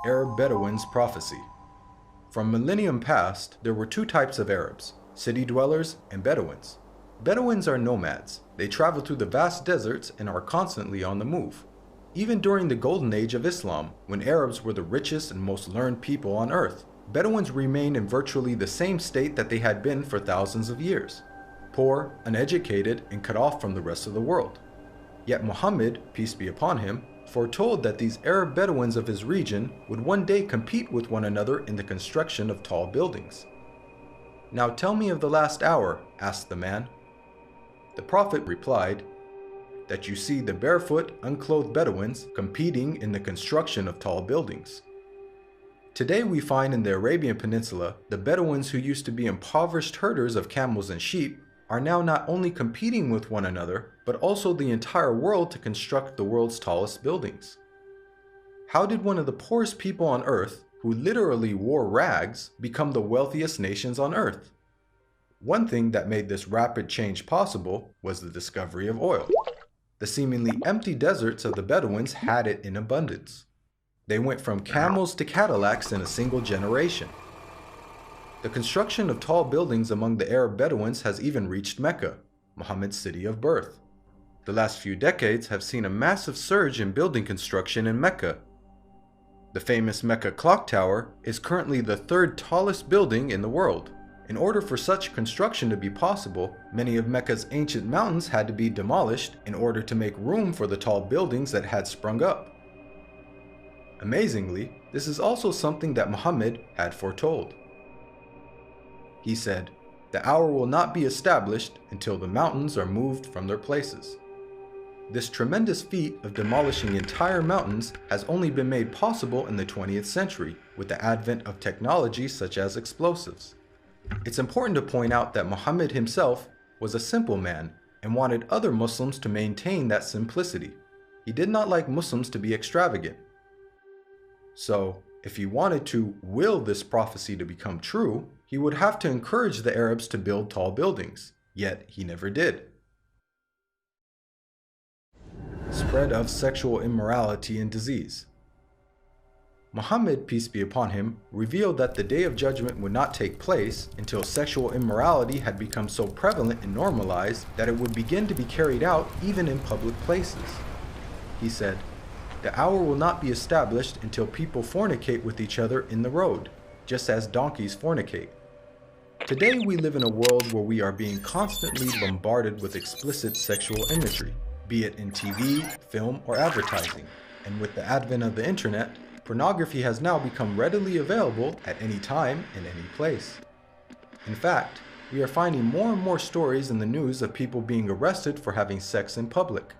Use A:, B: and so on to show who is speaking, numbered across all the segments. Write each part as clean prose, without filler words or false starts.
A: Arab Bedouins' prophecy. From millennium past, there were two types of Arabs, city dwellers and Bedouins. Bedouins are nomads. They travel through the vast deserts and are constantly on the move. Even during the golden age of Islam, when Arabs were the richest and most learned people on earth, Bedouins remained in virtually the same state that they had been for thousands of years. Poor, uneducated, and cut off from the rest of the world. Yet Muhammad, peace be upon him, foretold that these Arab Bedouins of his region would one day compete with one another in the construction of tall buildings. "Now tell me of the last hour," asked the man. The Prophet replied, "That you see the barefoot, unclothed Bedouins competing in the construction of tall buildings." Today we find in the Arabian Peninsula, the Bedouins who used to be impoverished herders of camels and sheep are now not only competing with one another, but also the entire world to construct the world's tallest buildings. How did one of the poorest people on earth, who literally wore rags, become the wealthiest nations on earth? One thing that made this rapid change possible was the discovery of oil. The seemingly empty deserts of the Bedouins had it in abundance. They went from camels to Cadillacs in a single generation. The construction of tall buildings among the Arab Bedouins has even reached Mecca, Muhammad's city of birth. The last few decades have seen a massive surge in building construction in Mecca. The famous Mecca Clock Tower is currently the third tallest building in the world. In order for such construction to be possible, many of Mecca's ancient mountains had to be demolished in order to make room for the tall buildings that had sprung up. Amazingly, this is also something that Muhammad had foretold. He said, "The hour will not be established until the mountains are moved from their places." This tremendous feat of demolishing entire mountains has only been made possible in the 20th century with the advent of technology such as explosives. It's important to point out that Muhammad himself was a simple man and wanted other Muslims to maintain that simplicity. He did not like Muslims to be extravagant. So, if he wanted to will this prophecy to become true, he would have to encourage the Arabs to build tall buildings, yet he never did. Spread of sexual immorality and disease. Muhammad, peace be upon him, revealed that the Day of Judgment would not take place until sexual immorality had become so prevalent and normalized that it would begin to be carried out even in public places. He said, "The hour will not be established until people fornicate with each other in the road, just as donkeys fornicate." Today we live in a world where we are being constantly bombarded with explicit sexual imagery, be it in TV, film, or advertising. And with the advent of the internet, pornography has now become readily available at any time and any place. In fact, we are finding more and more stories in the news of people being arrested for having sex in public.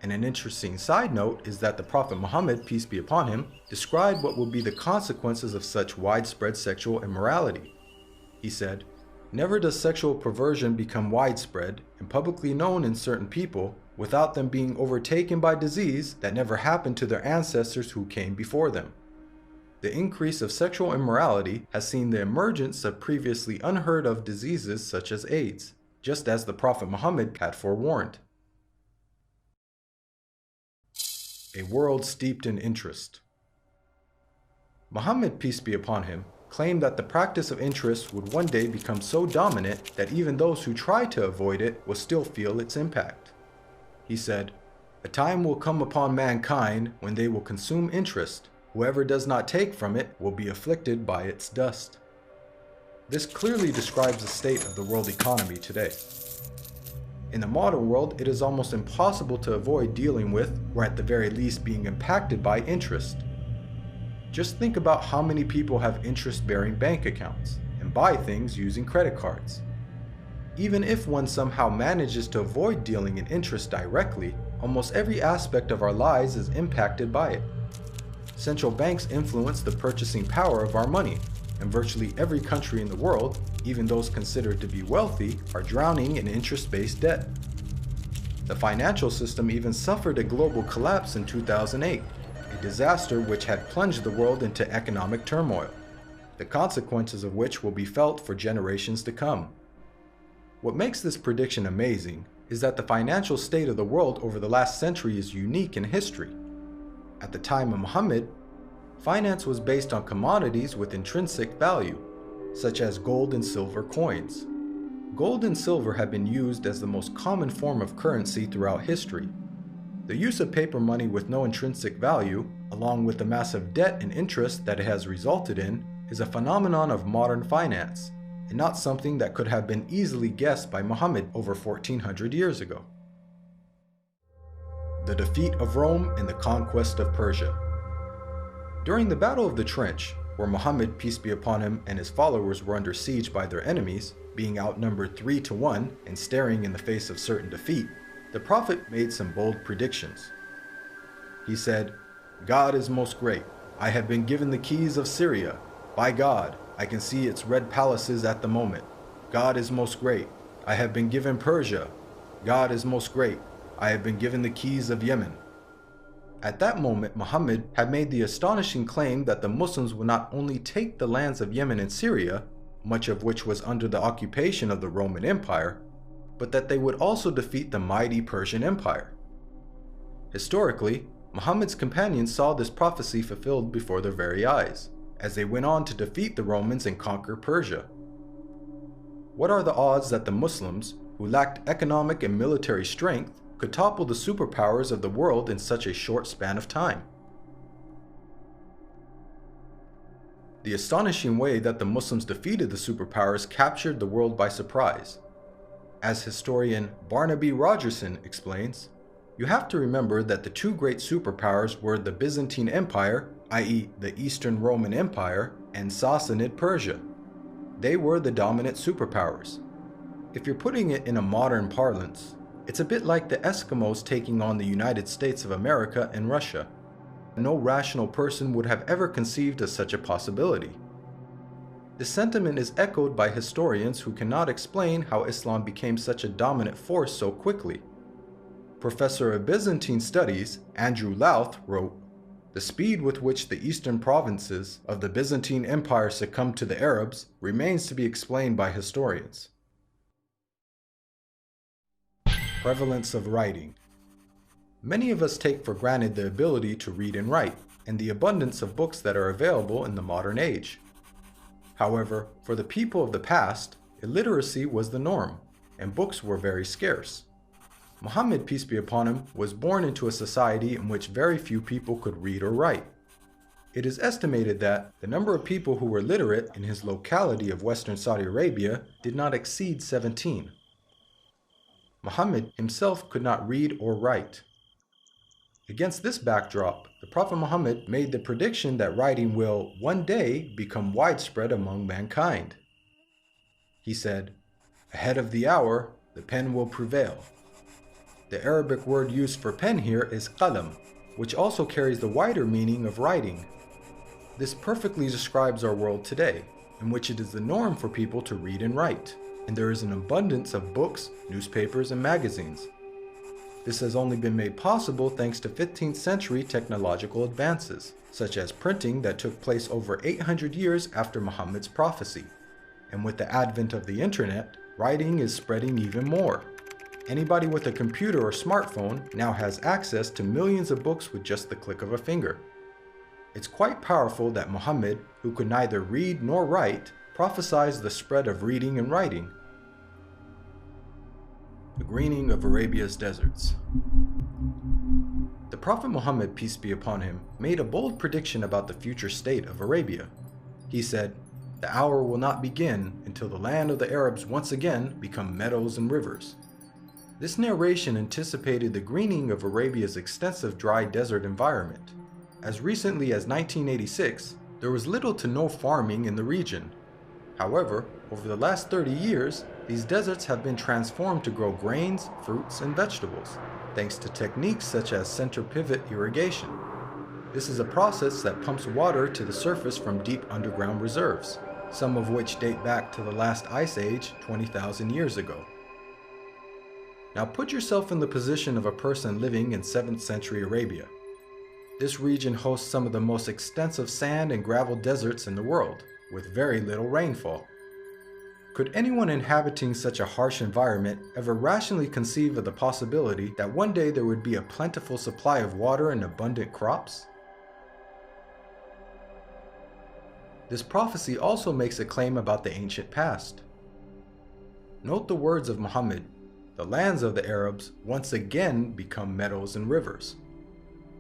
A: And an interesting side note is that the Prophet Muhammad, peace be upon him, described what will be the consequences of such widespread sexual immorality. He said, "Never does sexual perversion become widespread and publicly known in certain people without them being overtaken by disease that never happened to their ancestors who came before them." The increase of sexual immorality has seen the emergence of previously unheard of diseases such as AIDS, just as the Prophet Muhammad had forewarned. A world steeped in interest. Muhammad, peace be upon him, claimed that the practice of interest would one day become so dominant that even those who try to avoid it will still feel its impact. He said, "A time will come upon mankind when they will consume interest. Whoever does not take from it will be afflicted by its dust." This clearly describes the state of the world economy today. In the modern world, it is almost impossible to avoid dealing with, or at the very least being impacted by, interest. Just think about how many people have interest-bearing bank accounts and buy things using credit cards. Even if one somehow manages to avoid dealing in interest directly, almost every aspect of our lives is impacted by it. Central banks influence the purchasing power of our money, and virtually every country in the world, even those considered to be wealthy, are drowning in interest-based debt. The financial system even suffered a global collapse in 2008, a disaster which had plunged the world into economic turmoil, the consequences of which will be felt for generations to come. What makes this prediction amazing is that the financial state of the world over the last century is unique in history. At the time of Muhammad, Finance was based on commodities with intrinsic value, such as gold and silver coins. Gold and silver have been used as the most common form of currency throughout history. The use of paper money with no intrinsic value, along with the massive debt and interest that it has resulted in, is a phenomenon of modern finance, and not something that could have been easily guessed by Muhammad over 1400 years ago. The defeat of Rome and the conquest of Persia. During the Battle of the Trench, where Muhammad, peace be upon him, and his followers were under siege by their enemies, being outnumbered 3-1 and staring in the face of certain defeat, the Prophet made some bold predictions. He said, "God is most great. I have been given the keys of Syria. By God, I can see its red palaces at the moment. God is most great. I have been given Persia. God is most great. I have been given the keys of Yemen." At that moment, Muhammad had made the astonishing claim that the Muslims would not only take the lands of Yemen and Syria, much of which was under the occupation of the Roman Empire, but that they would also defeat the mighty Persian Empire. Historically, Muhammad's companions saw this prophecy fulfilled before their very eyes, as they went on to defeat the Romans and conquer Persia. What are the odds that the Muslims, who lacked economic and military strength, could topple the superpowers of the world in such a short span of time? The astonishing way that the Muslims defeated the superpowers captured the world by surprise. As historian Barnaby Rogerson explains, you have to remember that the two great superpowers were the Byzantine Empire, i.e. the Eastern Roman Empire, and Sassanid Persia. They were the dominant superpowers. If you're putting it in a modern parlance, it's a bit like the Eskimos taking on the United States of America and Russia. No rational person would have ever conceived of such a possibility. The sentiment is echoed by historians who cannot explain how Islam became such a dominant force so quickly. Professor of Byzantine Studies Andrew Louth wrote, "The speed with which the eastern provinces of the Byzantine Empire succumbed to the Arabs remains to be explained by historians." Prevalence of writing. Many of us take for granted the ability to read and write, and the abundance of books that are available in the modern age. However, for the people of the past, illiteracy was the norm, and books were very scarce. Muhammad, peace be upon him, was born into a society in which very few people could read or write. It is estimated that the number of people who were literate in his locality of Western Saudi Arabia did not exceed 17. Muhammad himself could not read or write. Against this backdrop, the Prophet Muhammad made the prediction that writing will one day become widespread among mankind. He said, "Ahead of the hour, the pen will prevail." The Arabic word used for pen here is qalam, which also carries the wider meaning of writing. This perfectly describes our world today, in which it is the norm for people to read and write, and there is an abundance of books, newspapers, and magazines. This has only been made possible thanks to 15th century technological advances, such as printing that took place over 800 years after Muhammad's prophecy. And with the advent of the internet, writing is spreading even more. Anybody with a computer or smartphone now has access to millions of books with just the click of a finger. It's quite powerful that Muhammad, who could neither read nor write, prophesied the spread of reading and writing. The greening of Arabia's deserts. The Prophet Muhammad, peace be upon him, made a bold prediction about the future state of Arabia. He said, "The hour will not begin until the land of the Arabs once again become meadows and rivers." This narration anticipated the greening of Arabia's extensive dry desert environment. As recently as 1986, there was little to no farming in the region. However, over the last 30 years, these deserts have been transformed to grow grains, fruits, and vegetables, thanks to techniques such as center pivot irrigation. This is a process that pumps water to the surface from deep underground reserves, some of which date back to the last ice age 20,000 years ago. Now put yourself in the position of a person living in 7th century Arabia. This region hosts some of the most extensive sand and gravel deserts in the world, with very little rainfall. Could anyone inhabiting such a harsh environment ever rationally conceive of the possibility that one day there would be a plentiful supply of water and abundant crops? This prophecy also makes a claim about the ancient past. Note the words of Muhammad, "The lands of the Arabs once again become meadows and rivers."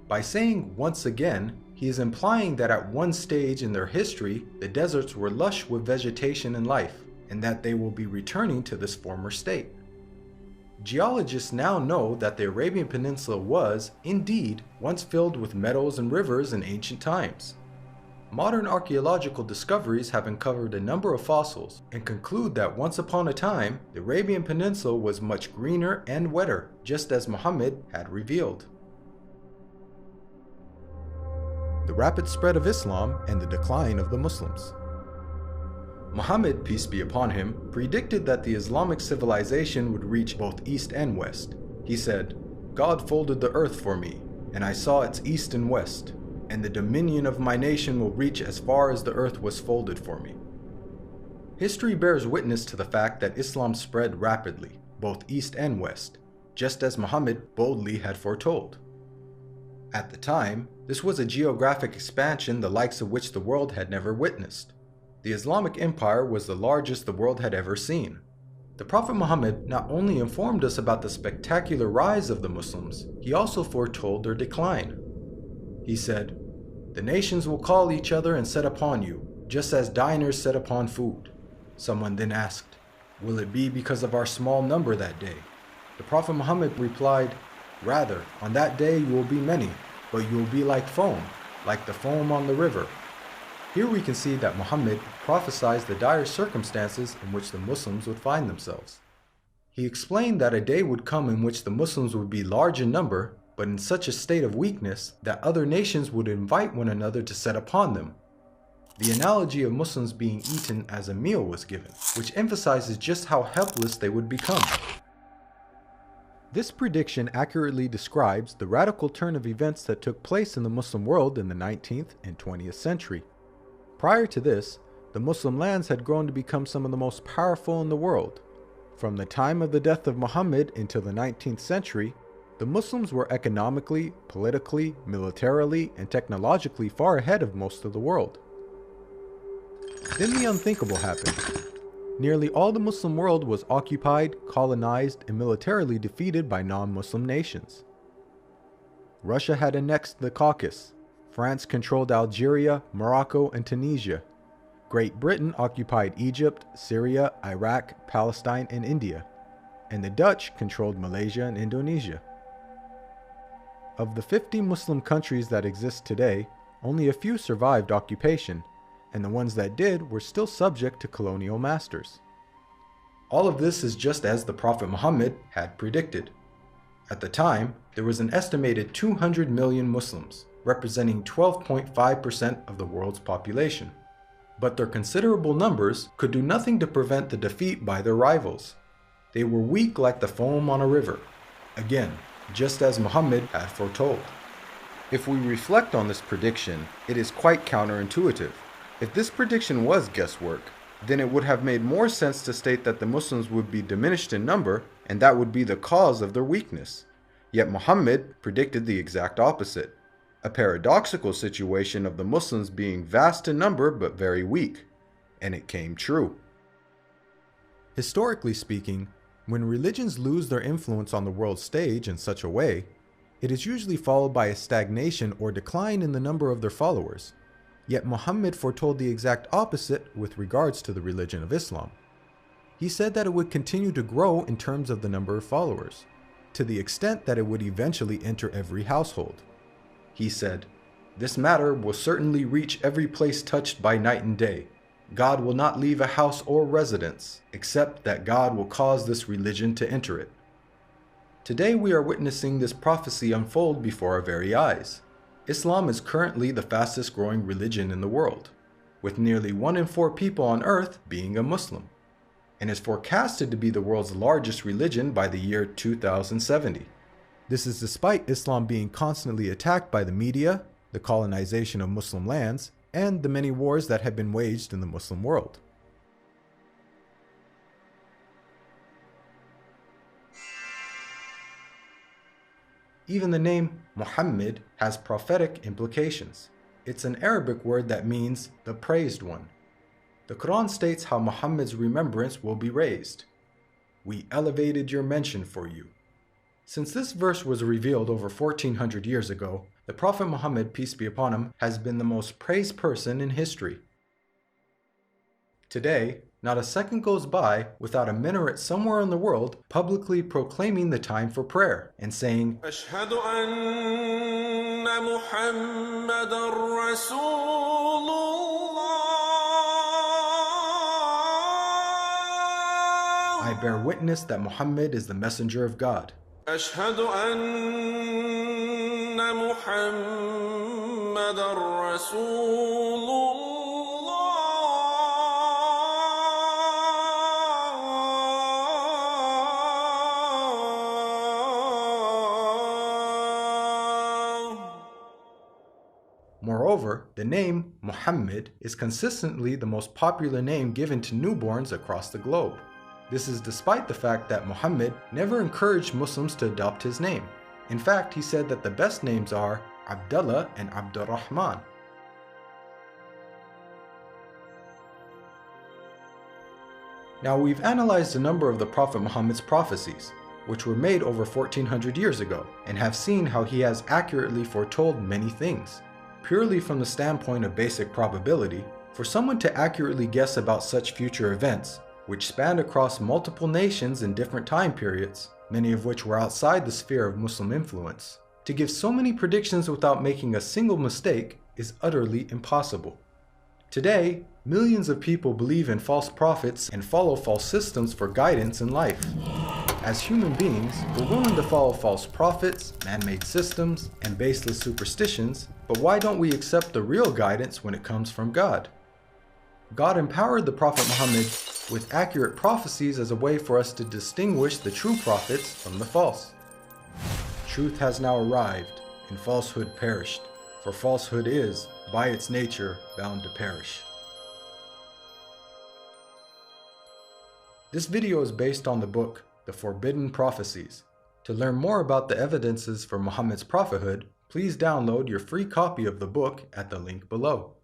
A: By saying once again, he is implying that at one stage in their history, the deserts were lush with vegetation and life, and that they will be returning to this former state. Geologists now know that the Arabian Peninsula was, indeed, once filled with meadows and rivers in ancient times. Modern archaeological discoveries have uncovered a number of fossils and conclude that once upon a time, the Arabian Peninsula was much greener and wetter, just as Muhammad had revealed. The rapid spread of Islam and the decline of the Muslims. Muhammad, peace be upon him, predicted that the Islamic civilization would reach both east and west. He said, "God folded the earth for me, and I saw its east and west, and the dominion of my nation will reach as far as the earth was folded for me." History bears witness to the fact that Islam spread rapidly, both east and west, just as Muhammad boldly had foretold. At the time, this was a geographic expansion the likes of which the world had never witnessed. The Islamic Empire was the largest the world had ever seen. The Prophet Muhammad not only informed us about the spectacular rise of the Muslims, he also foretold their decline. He said, "The nations will call each other and set upon you, just as diners set upon food." Someone then asked, "Will it be because of our small number that day?" The Prophet Muhammad replied, "Rather, on that day you will be many, but you will be like the foam on the river." Here we can see that Muhammad prophesied the dire circumstances in which the Muslims would find themselves. He explained that a day would come in which the Muslims would be large in number, but in such a state of weakness that other nations would invite one another to set upon them. The analogy of Muslims being eaten as a meal was given, which emphasizes just how helpless they would become. This prediction accurately describes the radical turn of events that took place in the Muslim world in the 19th and 20th century. Prior to this, the Muslim lands had grown to become some of the most powerful in the world. From the time of the death of Muhammad until the 19th century, the Muslims were economically, politically, militarily, and technologically far ahead of most of the world. Then the unthinkable happened. Nearly all the Muslim world was occupied, colonized, and militarily defeated by non-Muslim nations. Russia had annexed the Caucasus. France controlled Algeria, Morocco, and Tunisia. Great Britain occupied Egypt, Syria, Iraq, Palestine, and India. And the Dutch controlled Malaysia and Indonesia. Of the 50 Muslim countries that exist today, only a few survived occupation, and the ones that did were still subject to colonial masters. All of this is just as the Prophet Muhammad had predicted. At the time, there was an estimated 200 million Muslims, representing 12.5% of the world's population. But their considerable numbers could do nothing to prevent the defeat by their rivals. They were weak like the foam on a river. Again, just as Muhammad had foretold. If we reflect on this prediction, it is quite counterintuitive. If this prediction was guesswork, then it would have made more sense to state that the Muslims would be diminished in number, and that would be the cause of their weakness. Yet Muhammad predicted the exact opposite. A paradoxical situation of the Muslims being vast in number but very weak. And it came true. Historically speaking, when religions lose their influence on the world stage in such a way, it is usually followed by a stagnation or decline in the number of their followers. Yet Muhammad foretold the exact opposite with regards to the religion of Islam. He said that it would continue to grow in terms of the number of followers, to the extent that it would eventually enter every household. He said, "This matter will certainly reach every place touched by night and day. God will not leave a house or residence, except that God will cause this religion to enter it." Today we are witnessing this prophecy unfold before our very eyes. Islam is currently the fastest growing religion in the world, with nearly 1 in 4 people on earth being a Muslim, and is forecasted to be the world's largest religion by the year 2070. This is despite Islam being constantly attacked by the media, the colonization of Muslim lands, and the many wars that have been waged in the Muslim world. Even the name Muhammad has prophetic implications. It's an Arabic word that means the praised one. The Quran states how Muhammad's remembrance will be raised. We elevated your mention for you. Since this verse was revealed over 1400 years ago, the Prophet Muhammad, peace be upon him, has been the most praised person in history. Today, not a second goes by without a minaret somewhere in the world publicly proclaiming the time for prayer and saying,
B: أشهد أن محمدًا رسول الله.
A: I bear witness that Muhammad is the messenger of God.
B: أشهد أن محمدًا رسول الله.
A: Moreover, the name Muhammad is consistently the most popular name given to newborns across the globe. This is despite the fact that Muhammad never encouraged Muslims to adopt his name. In fact, he said that the best names are Abdullah and Abdurrahman. Now, we've analyzed a number of the Prophet Muhammad's prophecies, which were made over 1400 years ago, and have seen how he has accurately foretold many things. Purely from the standpoint of basic probability, for someone to accurately guess about such future events, which spanned across multiple nations in different time periods, many of which were outside the sphere of Muslim influence, to give so many predictions without making a single mistake is utterly impossible. Today, millions of people believe in false prophets and follow false systems for guidance in life. As human beings, we're willing to follow false prophets, man-made systems, and baseless superstitions, but why don't we accept the real guidance when it comes from God? God empowered the Prophet Muhammad with accurate prophecies as a way for us to distinguish the true prophets from the false. Truth has now arrived, and falsehood perished, for falsehood is, by its nature, bound to perish. This video is based on the book, The Forbidden Prophecies. To learn more about the evidences for Muhammad's prophethood, please download your free copy of the book at the link below.